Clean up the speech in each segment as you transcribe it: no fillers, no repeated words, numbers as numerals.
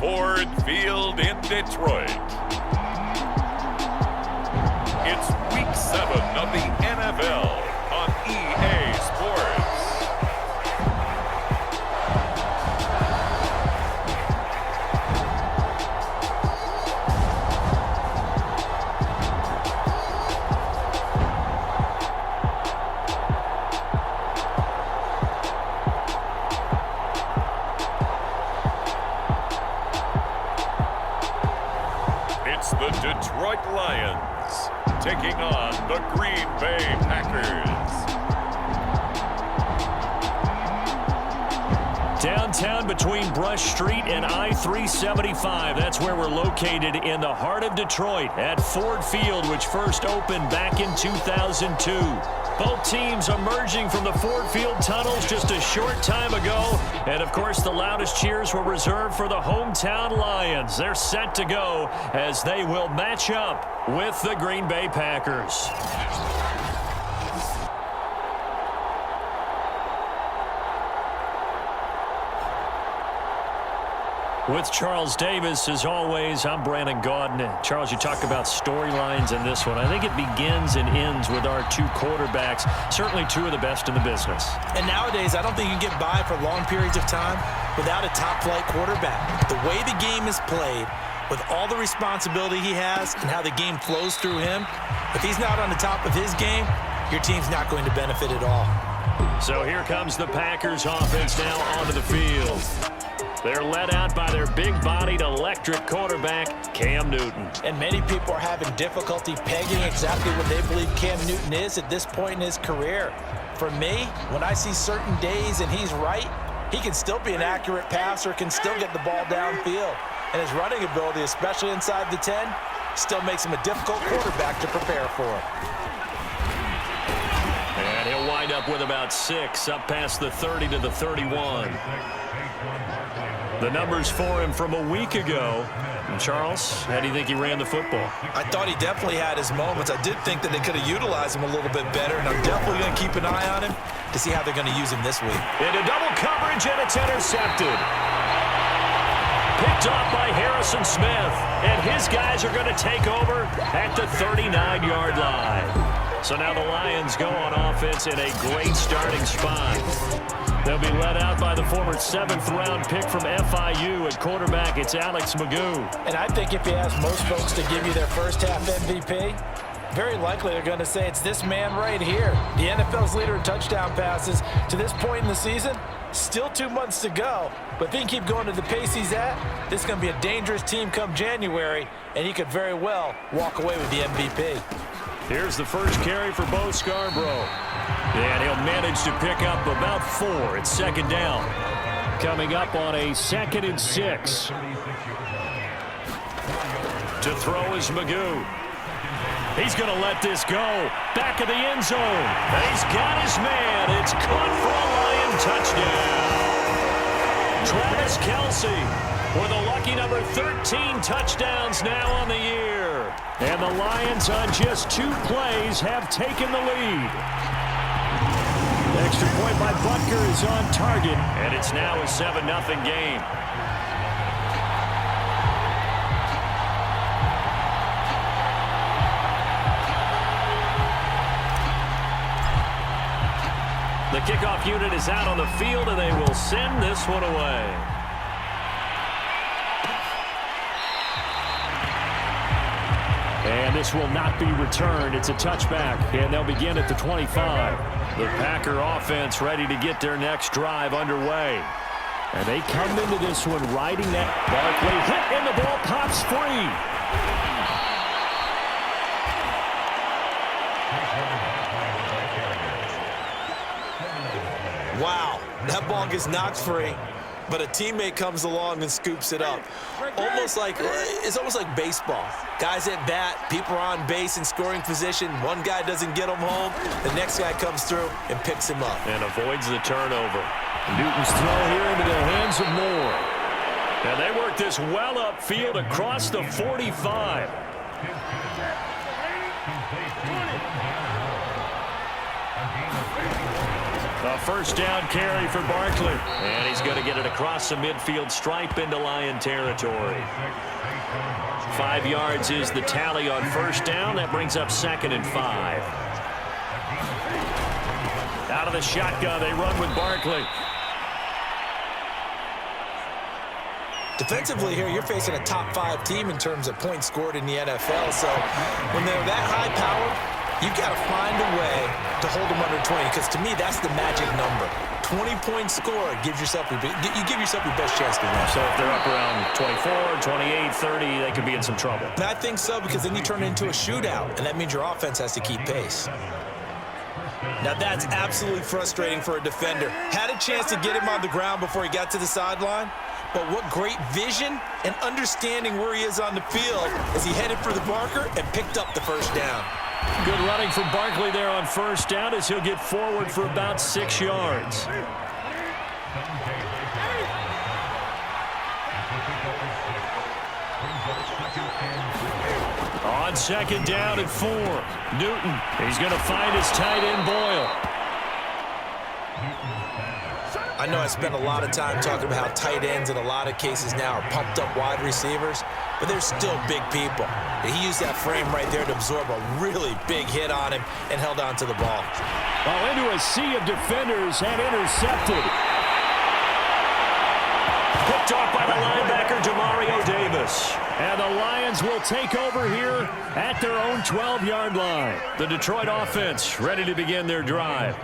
Ford Field in Detroit. It's Week 7 of the NFL on EA Sports. It's the Detroit Lions taking on the Green Bay Packers. Downtown between Brush Street and I-375. That's where we're located in the heart of Detroit at Ford Field, which first opened back in 2002. Both teams emerging from the Ford Field tunnels just a short time ago. And, of course, the loudest cheers were reserved for the hometown Lions. They're set to go as they will match up with the Green Bay Packers. With Charles Davis, as always, I'm Brandon Gaudin. Charles, you talk about storylines in this one. I think it begins and ends with our two quarterbacks, certainly two of the best in the business. And nowadays, I don't think you can get by for long periods of time without a top-flight quarterback. The way the game is played, with all the responsibility he has and how the game flows through him, if he's not on the top of his game, your team's not going to benefit at all. So here comes the Packers offense now onto the field. They're led out by their big-bodied electric quarterback, Cam Newton. And many people are having difficulty pegging exactly what they believe Cam Newton is at this point in his career. For me, when I see certain days and he's right, he can still be an accurate passer, can still get the ball downfield. And his running ability, especially inside the 10, still makes him a difficult quarterback to prepare for. And he'll wind up with about 6, up past the 30 to the 31. The numbers for him from a week ago. And Charles, how do you think he ran the football? I thought he definitely had his moments. I did think that they could have utilized him a little bit better, and I'm definitely going to keep an eye on him to see how they're going to use him this week. Into double coverage, and it's intercepted. Picked off by Harrison Smith, and his guys are going to take over at the 39-yard line. So now the Lions go on offense in a great starting spot. They'll be led out by the former 7th-round pick from FIU at quarterback. It's Alex Magoo. And I think if you ask most folks to give you their first-half MVP, very likely they're going to say it's this man right here. The NFL's leader in touchdown passes to this point in the season. Still 2 months to go. But if he can keep going to the pace he's at, this is going to be a dangerous team come January, and he could very well walk away with the MVP. Here's the first carry for Bo Scarborough. And he'll manage to pick up about 4. It's second down. Coming up on a 2nd and 6. To throw is Magoo. He's going to let this go. Back of the end zone. And he's got his man. It's caught for a Lion touchdown. Travis Kelce with a lucky number 13 touchdowns now on the year. And the Lions on just 2 plays have taken the lead. Extra point by Butker is on target, and it's now a 7-0 game. The kickoff unit is out on the field, and they will send this one away. And this will not be returned. It's a touchback, and they'll begin at the 25. The Packer offense ready to get their next drive underway. And they come into this one riding that. Barkley hit, and the ball pops free. Wow, that ball gets knocked free, but a teammate comes along and scoops it up. It's almost like baseball. Guys at bat, people are on base in scoring position. One guy doesn't get him home. The next guy comes through and picks him up. And avoids the turnover. Newton's throw here into the hands of Moore. And they work this well upfield across the 45. A first down carry for Barkley. And he's going to get it across the midfield stripe into Lion territory. 5 yards is the tally on first down. That brings up 2nd and 5. Out of the shotgun, they run with Barkley. Defensively here, you're facing a top 5 team in terms of points scored in the NFL. So when they're that high powered, you got to find a way to hold them under 20, because to me, that's the magic number. 20-point score gives yourself you give yourself your best chance to win. So if they're up around 24, 28, 30, they could be in some trouble. And I think so, because then you turn it into a shootout, and that means your offense has to keep pace. Now that's absolutely frustrating for a defender. Had a chance to get him on the ground before he got to the sideline, but what great vision and understanding where he is on the field as he headed for the marker and picked up the first down. Good running from Barkley there on first down as he'll get forward for about 6 yards. On second down and 4, Newton. He's going to find his tight end Boyle. I know I spent a lot of time talking about how tight ends in a lot of cases now are pumped up wide receivers, but they're still big people. He used that frame right there to absorb a really big hit on him and held on to the ball. Well, into a sea of defenders and intercepted. Picked off by the linebacker, Demario Davis. And the Lions will take over here at their own 12-yard line. The Detroit offense ready to begin their drive.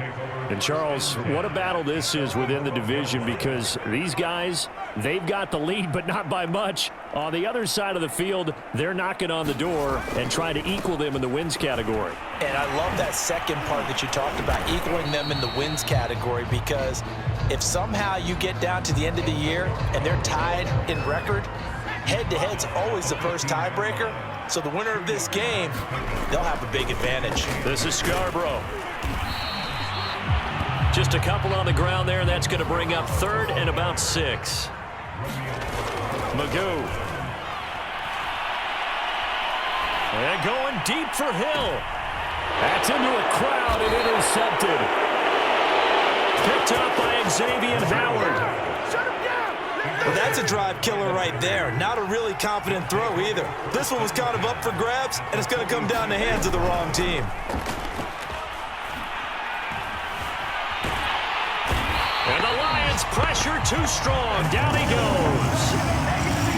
And, Charles, what a battle this is within the division, because these guys, they've got the lead, but not by much. On the other side of the field, they're knocking on the door and trying to equal them in the wins category. And I love that second part that you talked about, equaling them in the wins category, because if somehow you get down to the end of the year and they're tied in record, head-to-head's always the first tiebreaker. So the winner of this game, they'll have a big advantage. This is Scarborough. Just a couple on the ground there, and that's going to bring up 3rd and about 6. Magoo. And going deep for Hill. That's into a crowd and intercepted. Picked up by Xavier Howard. Well, that's a drive killer right there. Not a really confident throw either. This one was kind of up for grabs, and it's going to come down the hands of the wrong team. And the Lions pressure too strong. Down he goes.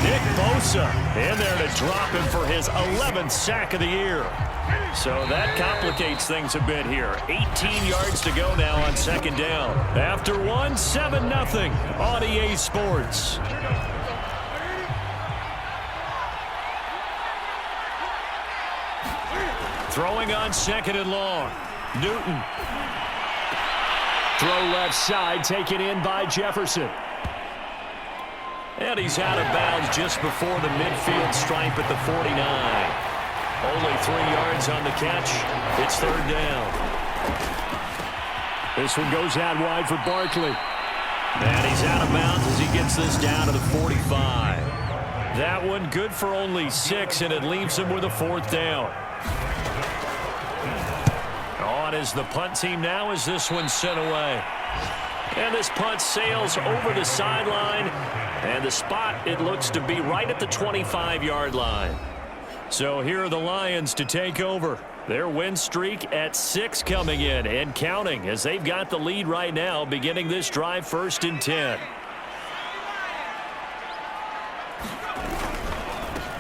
Nick Bosa in there to drop him for his 11th sack of the year. So that complicates things a bit here. 18 yards to go now on second down. After one, 7-0 on EA Sports. Throwing on second and long. Newton. Throw left side, taken in by Jefferson. And he's out of bounds just before the midfield stripe at the 49. Only 3 yards on the catch. It's 3rd down. This one goes out wide for Barkley. And he's out of bounds as he gets this down to the 45. That one good for only 6, and it leaves him with a 4th down. On is the punt team now as this one's sent away. And this punt sails over the sideline. And the spot, it looks to be right at the 25-yard line. So here are the Lions to take over. Their win streak at 6 coming in and counting, as they've got the lead right now, beginning this drive 1st and 10.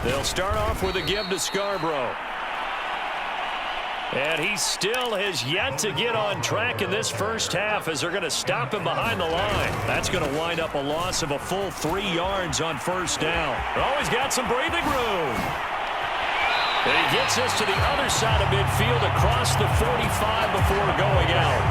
They'll start off with a give to Scarborough. And he still has yet to get on track in this first half, as they're going to stop him behind the line. That's going to wind up a loss of a full 3 yards on first down. Oh, he's got some breathing room. And he gets us to the other side of midfield across the 45 before going out.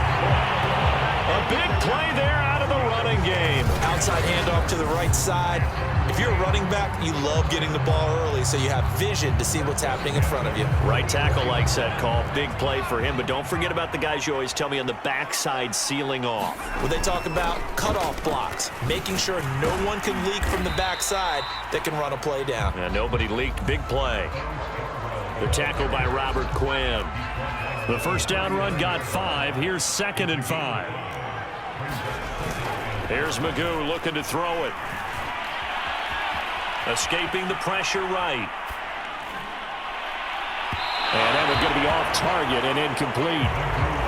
A big play there out of the running game. Outside handoff to the right side. If you're a running back, you love getting the ball early so you have vision to see what's happening in front of you. Right tackle likes that call. Big play for him, but don't forget about the guys you always tell me on the backside sealing off. Well, they talk about cutoff blocks, making sure no one can leak from the backside that can run a play down. And nobody leaked. Big play. The tackle by Robert Quinn. The first down run got 5. Here's 2nd and 5. Here's Magoo looking to throw it. Escaping the pressure right. And that one's going to be off target and incomplete.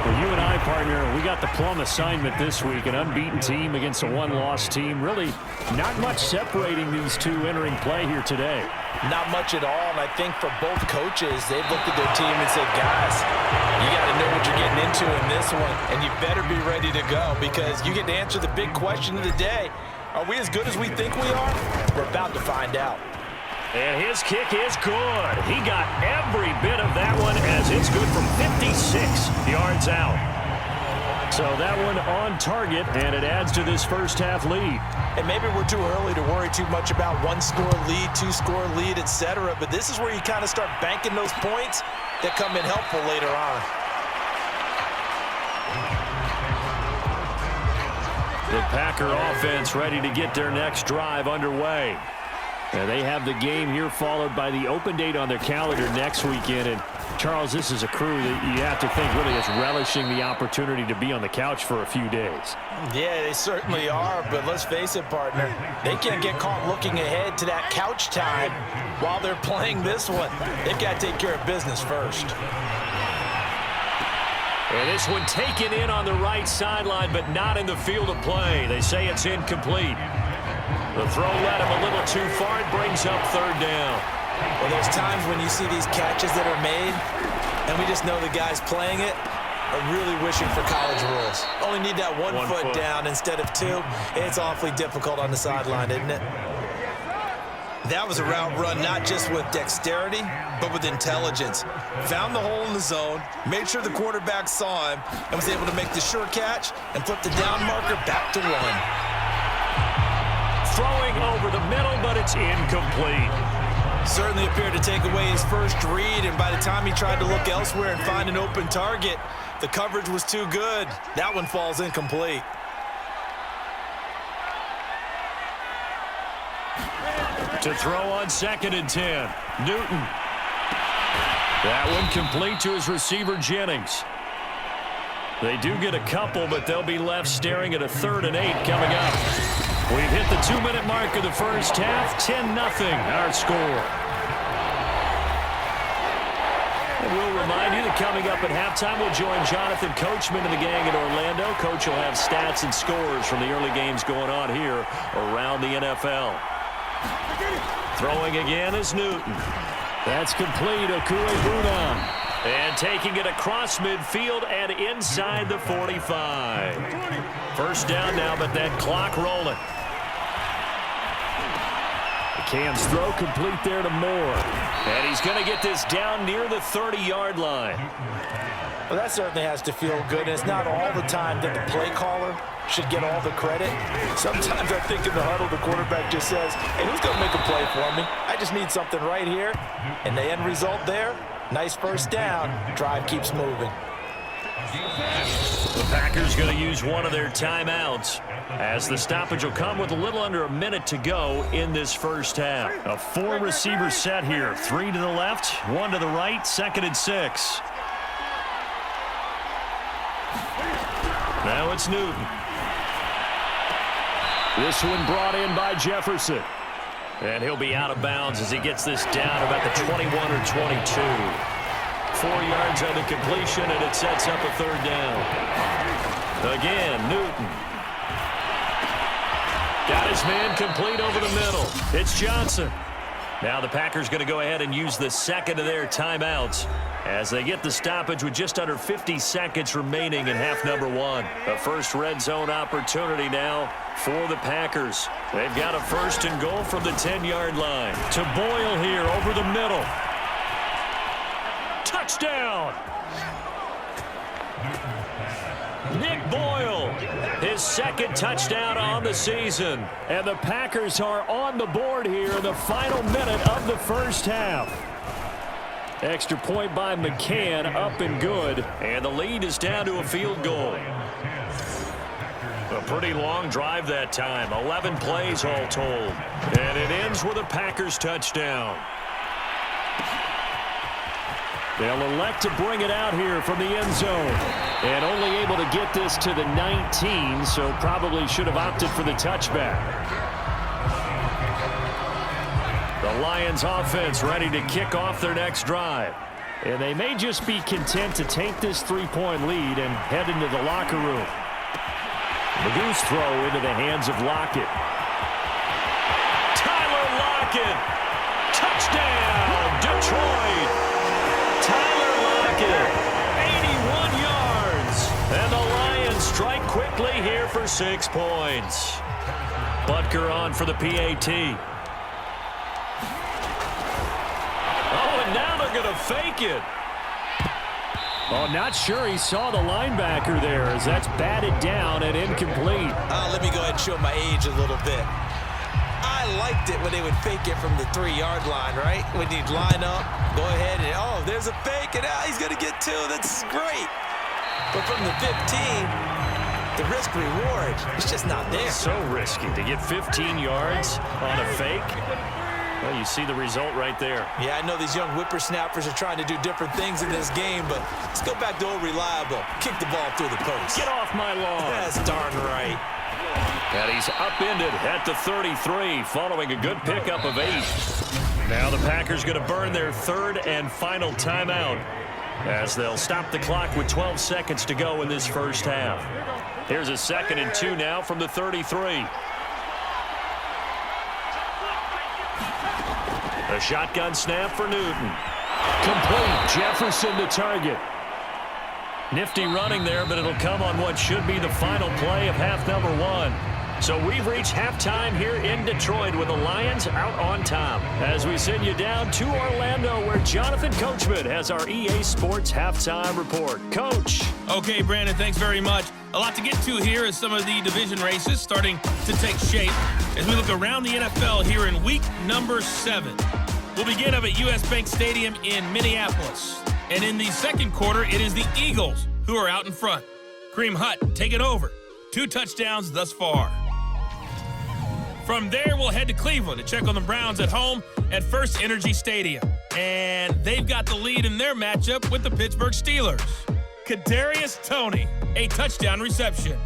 Well, you and I, partner, we got the plum assignment this week. An unbeaten team against a one-loss team. Really not much separating these two entering play here today. Not much at all, and I think for both coaches, they've looked at their team and said, guys, you got to know what you're getting into in this one, and you better be ready to go because you get to answer the big question of the day. Are we as good as we think we are? We're about to find out. And his kick is good. He got every bit of that one as it's good from 56 yards out. So that one on target, and it adds to this first half lead. And maybe we're too early to worry too much about one-score lead, two-score lead, etc. But this is where you kind of start banking those points that come in helpful later on. The Packer offense ready to get their next drive underway. And they have the game here followed by the open date on their calendar next weekend. And, Charles, this is a crew that you have to think really is relishing the opportunity to be on the couch for a few days. Yeah, they certainly are. But let's face it, partner, they can't get caught looking ahead to that couch time while they're playing this one. They've got to take care of business first. And this one taken in on the right sideline, but not in the field of play. They say it's incomplete. The throw led him a little too far. It brings up third down. Well, there's times when you see these catches that are made, and we just know the guys playing it are really wishing for college rules. Only need that one foot down instead of two. It's awfully difficult on the sideline, isn't it? That was a route run not just with dexterity, but with intelligence. Found the hole in the zone, made sure the quarterback saw him, and was able to make the sure catch and flip the down marker back to one. Throwing over the middle, but it's incomplete. Certainly appeared to take away his first read, and by the time he tried to look elsewhere and find an open target, the coverage was too good. That one falls incomplete. To throw on 2nd and 10. Newton. That one complete to his receiver, Jennings. They do get a couple, but they'll be left staring at a 3rd and 8 coming up. We've hit the 2-minute mark of the first half. 10-0 our score. And we'll remind you that coming up at halftime, we'll join Jonathan Coachman and the gang in Orlando. Coach will have stats and scores from the early games going on here around the NFL. Throwing again is Newton. That's complete. Okuegbunam. And taking it across midfield and inside the 45. First down now, but that clock rolling. Cam's throw complete there to Moore. And he's going to get this down near the 30-yard line. Well, that certainly has to feel good. And it's not all the time that the play caller should get all the credit. Sometimes I think in the huddle, the quarterback just says, hey, who's going to make a play for me? I just need something right here. And the end result there, nice first down. Drive keeps moving. The Packers going to use one of their timeouts as the stoppage will come with a little under a minute to go in this first half. A 4-receiver set here. 3 to the left, 1 to the right, 2nd and 6. Now it's Newton. This one brought in by Jefferson. And he'll be out of bounds as he gets this down about the 21 or 22. 4 yards on the completion, and it sets up a 3rd down. Again, Newton. Got his man complete over the middle. It's Johnson. Now the Packers going to go ahead and use the 2nd of their timeouts as they get the stoppage with just under 50 seconds remaining in half number 1. A first red zone opportunity now for the Packers. They've got a 1st and goal from the 10-yard line. To Boyle here over the middle. Touchdown! Nick Boyle, his 2nd touchdown on the season. And the Packers are on the board here in the final minute of the first half. Extra point by McCann, up and good. And the lead is down to a field goal. A pretty long drive that time, 11 plays all told. And it ends with a Packers touchdown. They'll elect to bring it out here from the end zone. And only able to get this to the 19, so probably should have opted for the touchback. The Lions offense ready to kick off their next drive. And they may just be content to take this 3-point lead and head into the locker room. The goose throw into the hands of Lockett. Tyler Lockett. Touchdown, Detroit. Tyler Lockett, 81 yards. And the Lions strike quickly here for 6 points. Butker on for the PAT. Oh, and now they're going to fake it. Oh, not sure he saw the linebacker there as that's batted down and incomplete. Let me go ahead and show my age a little bit. I liked it when they would fake it from the 3-yard line, right? When you'd line up, go ahead and, oh, there's a fake, and he's going to get 2. That's great. But from the 15, the risk-reward is just not there. So risky to get 15 yards on a fake. Well, you see the result right there. Yeah, I know these young whippersnappers are trying to do different things in this game, but let's go back to old reliable. Kick the ball through the post. Get off my lawn. That's darn right. And he's upended at the 33 following a good pickup of 8. Now the Packers going to burn their 3rd and final timeout as they'll stop the clock with 12 seconds to go in this first half. Here's a 2nd and 2 now from the 33. A shotgun snap for Newton. Complete. Jefferson the target. Nifty running there, but it'll come on what should be the final play of half number 1. So we've reached halftime here in Detroit with the Lions out on top. As we send you down to Orlando where Jonathan Coachman has our EA Sports halftime report. Coach. Okay, Brandon, thanks very much. A lot to get to here as some of the division races starting to take shape as we look around the NFL here in week number 7. We'll begin up at US Bank Stadium in Minneapolis. And in the second quarter, it is the Eagles who are out in front. Kareem Hunt taking over. 2 touchdowns thus far. From there, we'll head to Cleveland to check on the Browns at home at First Energy Stadium. And they've got the lead in their matchup with the Pittsburgh Steelers. Kadarius Toney, a touchdown reception.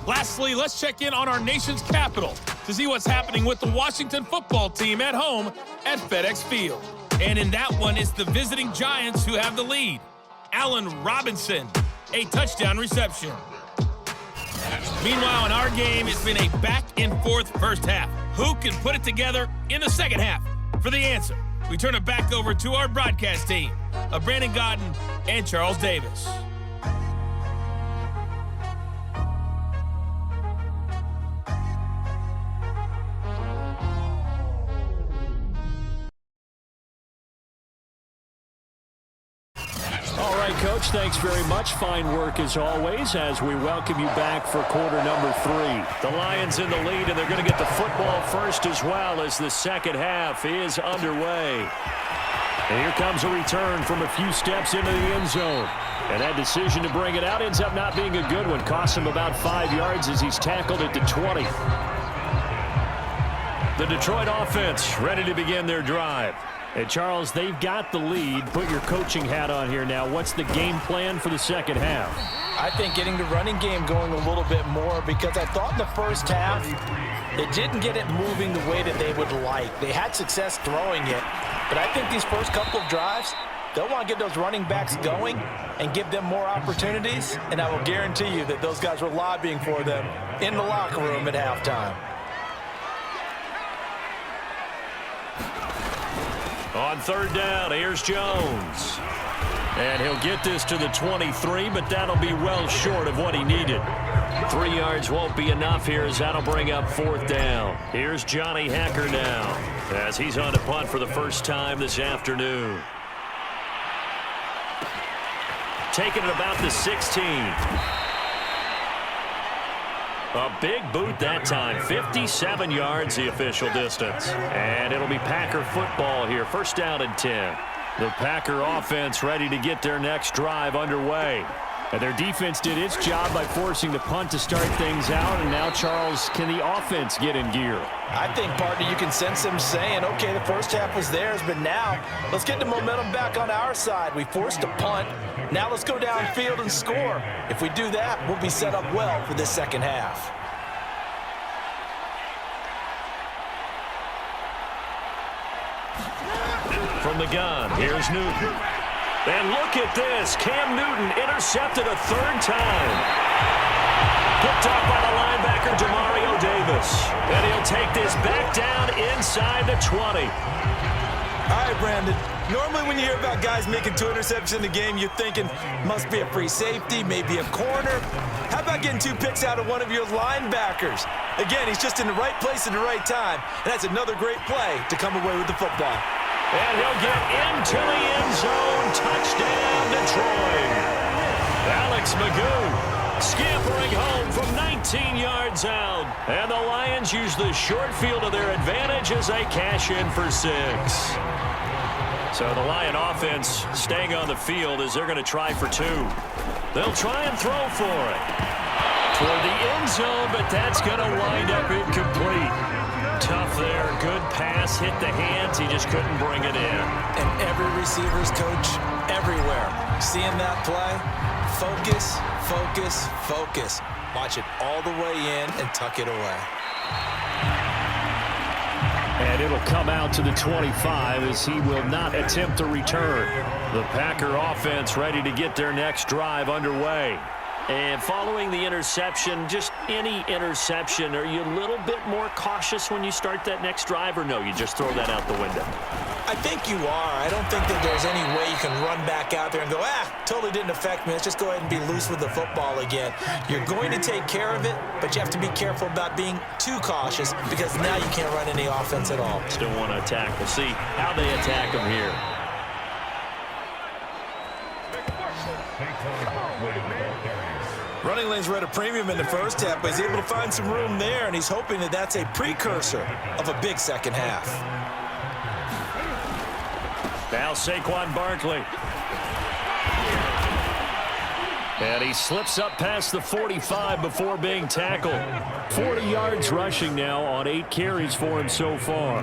Lastly, let's check in on our nation's capital to see what's happening with the Washington football team at home at FedEx Field. And in that one, it's the visiting Giants who have the lead. Allen Robinson, a touchdown reception. Meanwhile, in our game, it's been a back-and-forth first half. Who can put it together in the second half? For the answer, we turn it back over to our broadcast team of Brandon Godden and Charles Davis. All right, Coach, thanks very much. Fine work as always as we welcome you back for quarter number 3. The Lions in the lead, and they're going to get the football first as well as the second half is underway. And here comes a return from a few steps into the end zone. And that decision to bring it out ends up not being a good one. Costs him about 5 yards as he's tackled at the 20. The Detroit offense ready to begin their drive. And, Charles, they've got the lead. Put your coaching hat on here now. What's the game plan for the second half? I think getting the running game going a little bit more because I thought in the first half they didn't get it moving the way that they would like. They had success throwing it, but I think these first couple of drives, they'll want to get those running backs going and give them more opportunities, and I will guarantee you that those guys were lobbying for them in the locker room at halftime. On third down, here's Jones. And he'll get this to the 23, but that'll be well short of what he needed. 3 yards won't be enough here as that'll bring up fourth down. Here's Johnny Hacker now as he's on to punt for the first time this afternoon. Taking it about the 16. A big boot that time. 57 yards the official distance. And it'll be Packer football here. First down and 10. The Packer offense ready to get their next drive underway. And their defense did its job by forcing the punt to start things out. And now, Charles, can the offense get in gear? I think, partner, you can sense them saying, okay, the first half was theirs, but now let's get the momentum back on our side. We forced a punt. Now let's go downfield and score. If we do that, we'll be set up well for this second half. From the gun, here's Newton. And look at this. Cam Newton intercepted a third time. Picked off by the linebacker, Demario Davis. And he'll take this back down inside the 20. All right, Brandon. Normally when you hear about guys making 2 interceptions in the game, you're thinking must be a free safety, maybe a corner. How about getting 2 picks out of one of your linebackers? Again, he's just in the right place at the right time. And that's another great play to come away with the football. And he'll get into the end zone. Touchdown, Detroit. Alex Magoo scampering home from 19 yards out. And the Lions use the short field to their advantage as they cash in for 6. So the Lion offense staying on the field as they're going to try for 2. They'll try and throw for it. Toward the end zone, but that's going to wind up incomplete. Tough there. Good pass. Hit the hands. He just couldn't bring it in. And every receiver's coach everywhere. Seeing that play, focus, focus, focus. Watch it all the way in and tuck it away. And it'll come out to the 25 as he will not attempt to return. The Packer offense ready to get their next drive underway. And following the interception, just any interception, are you a little bit more cautious when you start that next drive, or no, you just throw that out the window? I think you are. I don't think that there's any way you can run back out there and go, totally didn't affect me. Let's just go ahead and be loose with the football again. You're going to take care of it, but you have to be careful about being too cautious because now you can't run any offense at all. Still want to attack. We'll see how they attack them here. Running lanes were at a premium in the first half, but he's able to find some room there, and he's hoping that that's a precursor of a big second half. Now Saquon Barkley. And he slips up past the 45 before being tackled. 40 yards rushing now on 8 carries for him so far.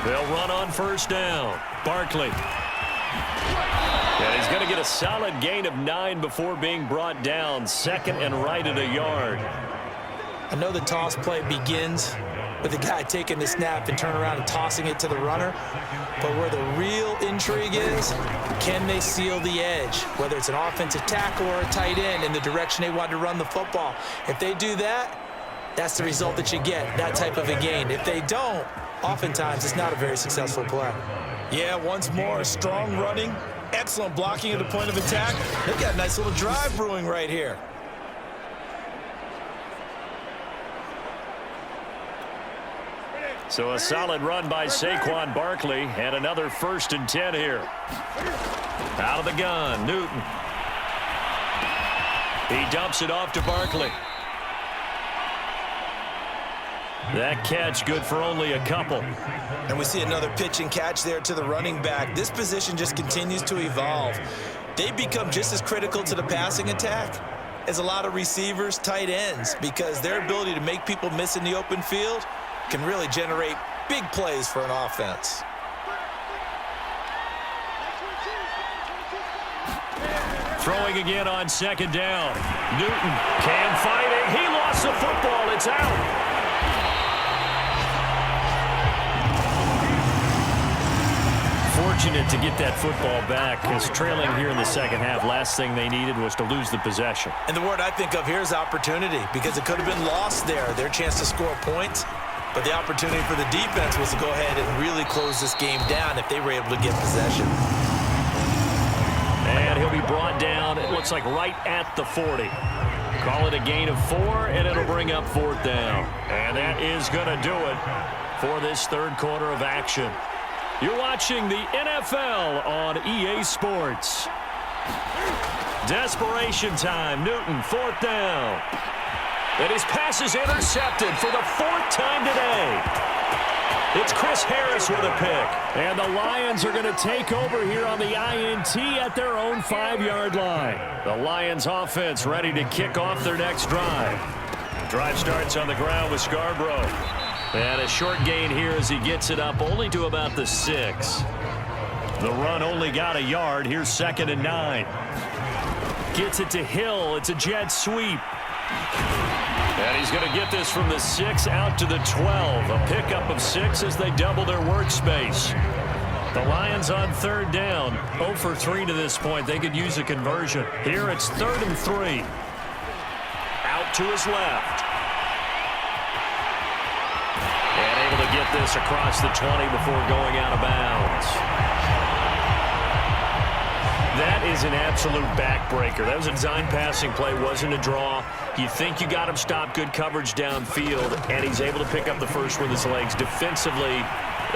They'll run on first down. Barkley. And he's going to get a solid gain of 9 before being brought down. Second and right at a yard. I know the toss play begins with the guy taking the snap and turning around and tossing it to the runner. But where the real intrigue is, can they seal the edge? Whether it's an offensive tackle or a tight end in the direction they want to run the football. If they do that, that's the result that you get, that type of a gain. If they don't, oftentimes it's not a very successful play. Yeah, once more, strong running, excellent blocking at the point of attack. They've got a nice little drive brewing right here. So a solid run by Saquon Barkley and another 1st and 10 here. Out of the gun, Newton. He dumps it off to Barkley. That catch good for only a couple. And we see another pitch and catch there to the running back. This position just continues to evolve. They become just as critical to the passing attack as a lot of receivers, tight ends, because their ability to make people miss in the open field can really generate big plays for an offense. Throwing again on second down. Newton, Cam fighting. He lost the football. It's out. Fortunate to get that football back, because trailing here in the second half, last thing they needed was to lose the possession. And the word I think of here is opportunity, because it could have been lost there, their chance to score points. But the opportunity for the defense was to go ahead and really close this game down if they were able to get possession. And he'll be brought down, it looks like right at the 40. Call it a gain of 4, and it'll bring up 4th down. And that is going to do it for this third quarter of action. You're watching the NFL on EA Sports. Desperation time. Newton, 4th down. And his pass is intercepted for the 4th time today. It's Chris Harris with a pick. And the Lions are going to take over here on the INT at their own 5-yard line. The Lions offense ready to kick off their next drive. Drive starts on the ground with Scarborough. And a short gain here as he gets it up only to about the 6. The run only got a yard. Here's 2nd and 9. Gets it to Hill. It's a jet sweep. And he's going to get this from the 6 out to the 12. A pickup of 6 as they double their workspace. The Lions on 3rd down. 0 for 3 to this point. They could use a conversion. Here it's 3rd and 3. Out to his left. And able to get this across the 20 before going out of bounds. That is an absolute backbreaker. That was a design passing play, wasn't a draw. You think you got him stopped, good coverage downfield, and he's able to pick up the first with his legs. Defensively,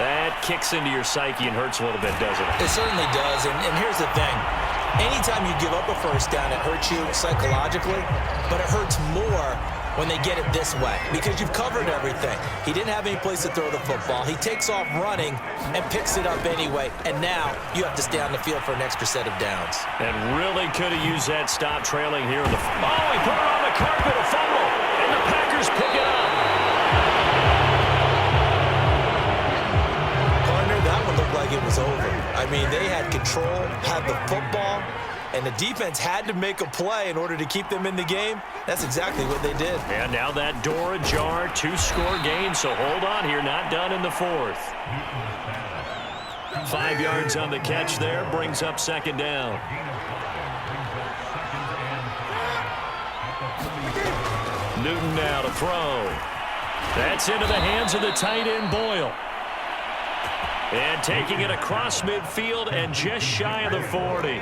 that kicks into your psyche and hurts a little bit, doesn't it? It certainly does, and here's the thing. Anytime you give up a first down, it hurts you psychologically, but it hurts more when they get it this way because you've covered everything. He didn't have any place to throw the football. He takes off running and picks it up anyway, and now you have to stay on the field for an extra set of downs. And really could have used that stop trailing here in the... Oh, he put it on the carpet, a fumble, and the Packers pick it up. Partner, that one looked like it was over. I mean, they had control, had the football, and the defense had to make a play in order to keep them in the game. That's exactly what they did. And now that door ajar, 2-score game, so hold on here, not done in the 4th. 5 yards on the catch there, brings up 2nd down. Newton now to throw. That's into the hands of the tight end, Boyle. And taking it across midfield and just shy of the 40.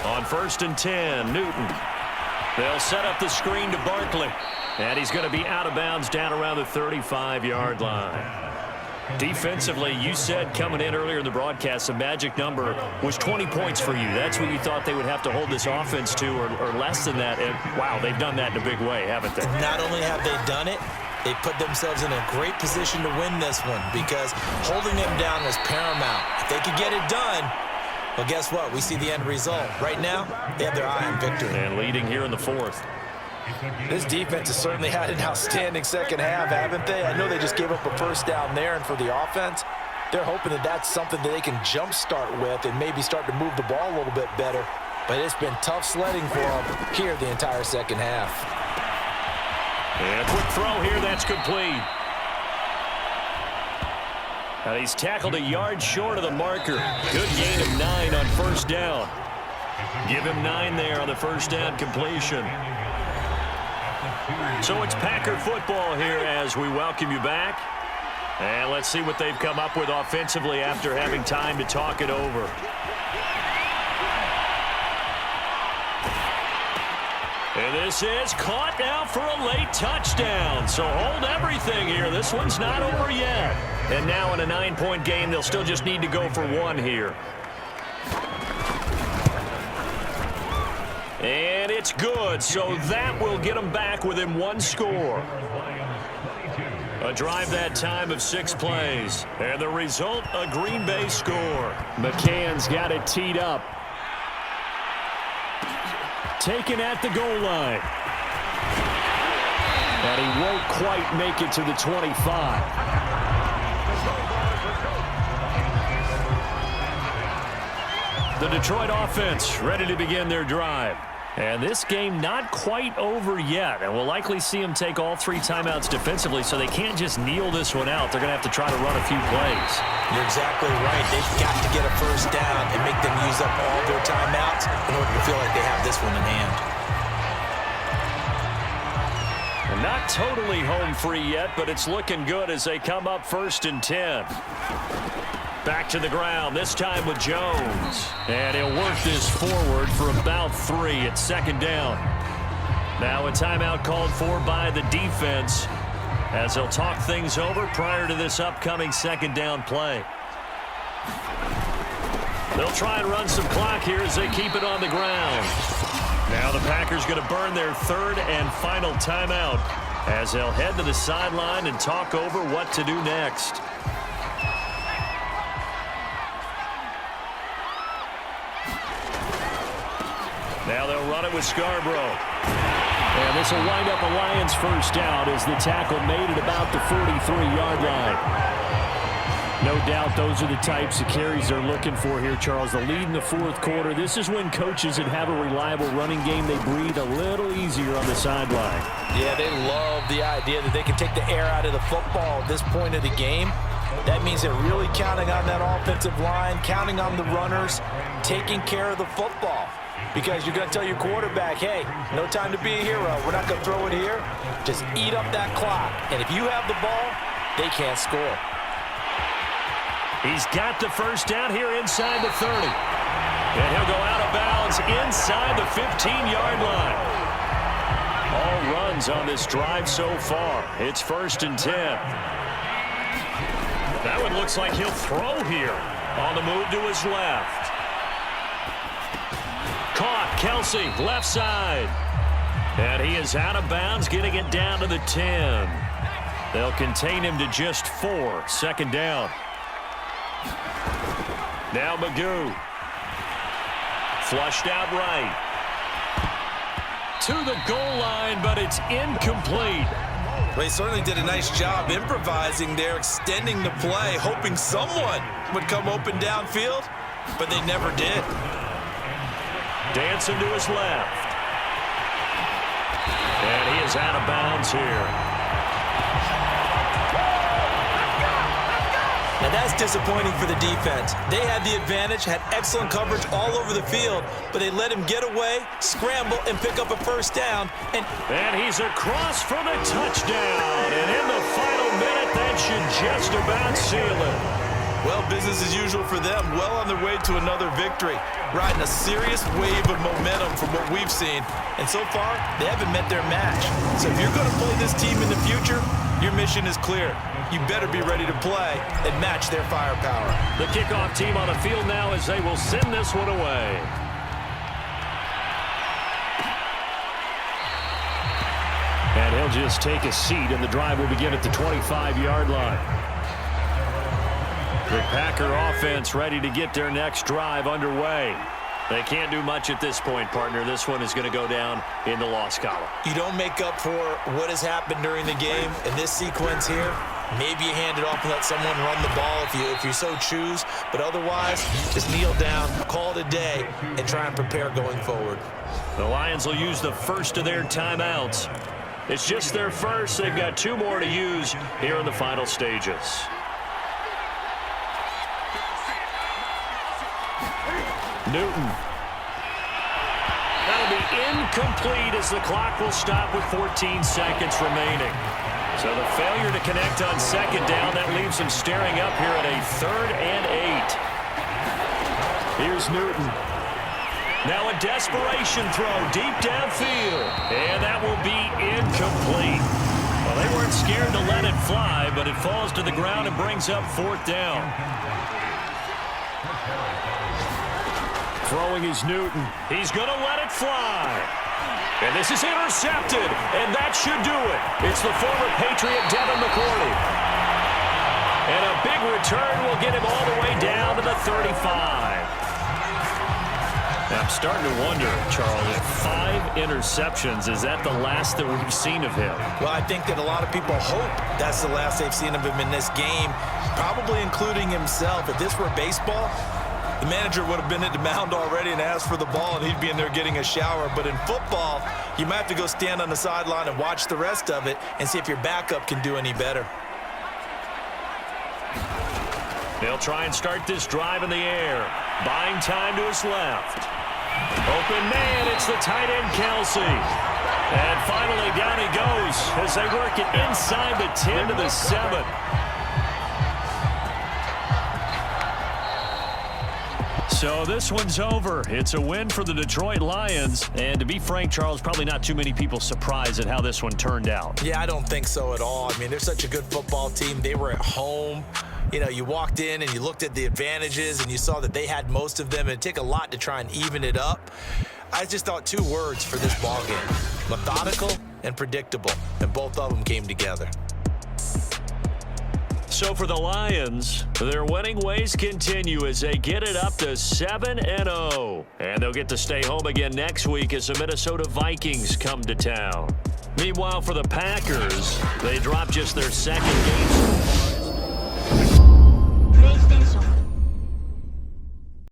On 1st and 10, Newton. They'll set up the screen to Barkley. And he's going to be out of bounds down around the 35-yard line. Defensively, you said coming in earlier in the broadcast, the magic number was 20 points for you. That's what you thought they would have to hold this offense to or less than that. And, wow, they've done that in a big way, haven't they? Not only have they done it, they put themselves in a great position to win this one because holding them down was paramount. If they could get it done, well, guess what? We see the end result. Right now, they have their eye on victory. And leading here in the 4th. This defense has certainly had an outstanding second half, haven't they? I know they just gave up a first down there, and for the offense, they're hoping that that's something that they can jumpstart with and maybe start to move the ball a little bit better. But it's been tough sledding for them here the entire second half. And a quick throw here, that's complete. And he's tackled a yard short of the marker. Good gain of 9 on 1st down. Give him 9 there on the 1st down completion. So it's Packer football here as we welcome you back. And let's see what they've come up with offensively after having time to talk it over. And this is caught now for a late touchdown. So hold everything here. This one's not over yet. And now in a 9-point game, they'll still just need to go for 1 here. And it's good, so that will get them back within 1 score. A drive that time of 6 plays. And the result, a Green Bay score. McCann's got it teed up. Taken at the goal line. And he won't quite make it to the 25. The Detroit offense ready to begin their drive. And this game not quite over yet. And we'll likely see them take all 3 timeouts defensively, so they can't just kneel this one out. They're going to have to try to run a few plays. You're exactly right. They've got to get a first down and make them use up all their timeouts in order to feel like they have this one in hand. And not totally home free yet, but it's looking good as they come up 1st and 10. Back to the ground, this time with Jones. And he'll work this forward for about 3 at 2nd down. Now a timeout called for by the defense as they'll talk things over prior to this upcoming 2nd down play. They'll try and run some clock here as they keep it on the ground. Now the Packers going to burn their third and final timeout as they'll head to the sideline and talk over what to do next. Now they'll run it with Scarborough. And this will wind up a Lions first down as the tackle made it about the 43-yard line. No doubt those are the types of carries they're looking for here, Charles. The lead in the fourth quarter. This is when coaches that have a reliable running game, they breathe a little easier on the sideline. Yeah, they love the idea that they can take the air out of the football at this point of the game. That means they're really counting on that offensive line, counting on the runners, taking care of the football. Because you're going to tell your quarterback, hey, no time to be a hero. We're not going to throw it here. Just eat up that clock. And if you have the ball, they can't score. He's got the first down here inside the 30. And he'll go out of bounds inside the 15-yard line. All runs on this drive so far. It's 1st and 10. That one looks like he'll throw here on the move to his left. Caught, Kelsey, left side. And he is out of bounds, getting it down to the 10. They'll contain him to just 4. 2nd down. Now Magoo. Flushed out right. To the goal line, but it's incomplete. Well, he certainly did a nice job improvising there, extending the play, hoping someone would come open downfield, but they never did. Dancing to his left. And he is out of bounds here. And that's disappointing for the defense. They had the advantage, had excellent coverage all over the field, but they let him get away, scramble, and pick up a first down. And he's across for the touchdown. And in the final minute, that should just about seal it. Well, business as usual for them. Well on their way to another victory. Riding a serious wave of momentum from what we've seen. And so far, they haven't met their match. So if you're going to play this team in the future, your mission is clear. You better be ready to play and match their firepower. The kickoff team on the field now as they will send this one away. And he'll just take a seat, and the drive will begin at the 25-yard line. The Packer offense ready to get their next drive underway. They can't do much at this point, partner. This one is going to go down in the loss column. You don't make up for what has happened during the game in this sequence here. Maybe you hand it off and let someone run the ball if you so choose. But otherwise, just kneel down, call it a day, and try and prepare going forward. The Lions will use the first of their timeouts. It's just their first. They've got 2 more to use here in the final stages. Newton. That'll be incomplete as the clock will stop with 14 seconds remaining. So the failure to connect on 2nd down, that leaves him staring up here at a 3rd and 8. Here's Newton. Now a desperation throw deep downfield. And that will be incomplete. Well, they weren't scared to let it fly, but it falls to the ground and brings up 4th down. Throwing is Newton. He's going to let it fly. And this is intercepted, and that should do it. It's the former Patriot Devin McCourty. And a big return will get him all the way down to the 35. Now, I'm starting to wonder, Charles, if 5 interceptions, is that the last that we've seen of him? Well, I think that a lot of people hope that's the last they've seen of him in this game, probably including himself. If this were baseball, the manager would have been at the mound already and asked for the ball, and he'd be in there getting a shower. But in football, you might have to go stand on the sideline and watch the rest of it and see if your backup can do any better. They'll try and start this drive in the air. Buying time to his left. Open man, it's the tight end, Kelsey. And finally, down he goes as they work it inside the 10 to the 7. So this one's over. It's a win for the Detroit Lions. And to be frank, Charles, probably not too many people surprised at how this one turned out. Yeah, I don't think so at all. I mean, they're such a good football team. They were at home. You know, you walked in and you looked at the advantages and you saw that they had most of them. It'd take a lot to try and even it up. I just thought 2 words for this ball game: methodical and predictable, and both of them came together. So for the Lions, their winning ways continue as they get it up to 7-0. And they'll get to stay home again next week as the Minnesota Vikings come to town. Meanwhile, for the Packers, they drop just their second game so far.